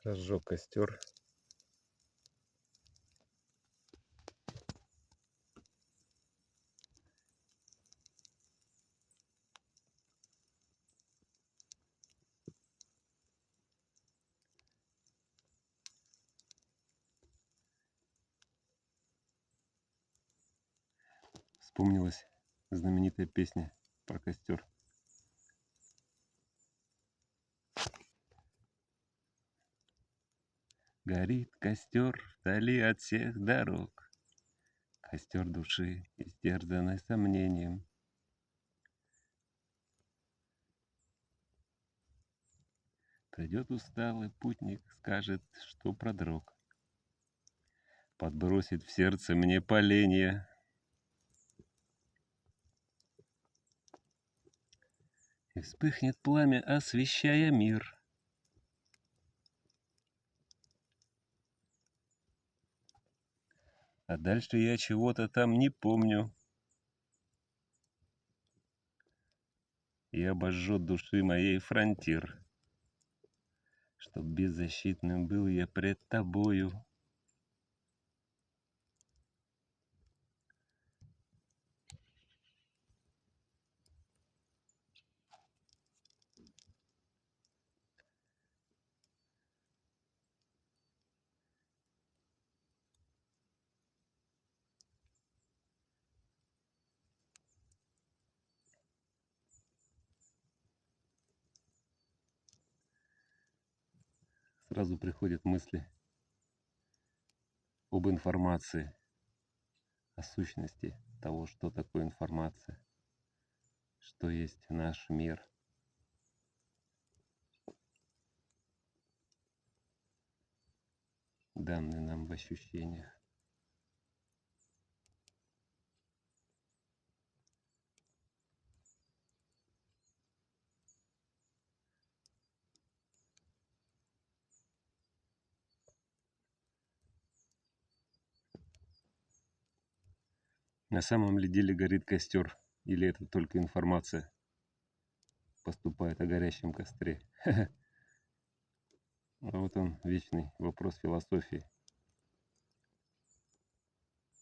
Разжег костер. Вспомнилась знаменитая песня про костер. Горит костер вдали от всех дорог, костер души, истерзанной сомнением. Придет усталый путник, скажет, что продрог, подбросит в сердце мне поленья. И вспыхнет пламя, освещая мир. А дальше я чего-то там не помню. И обожжет души моей фронтир, чтоб беззащитным был я пред тобою. Сразу приходят мысли об информации, о сущности того, что такое информация, что есть наш мир. Данный нам в ощущениях. На самом ли деле горит костер, или это только информация поступает о горящем костре? А вот он, вечный вопрос философии.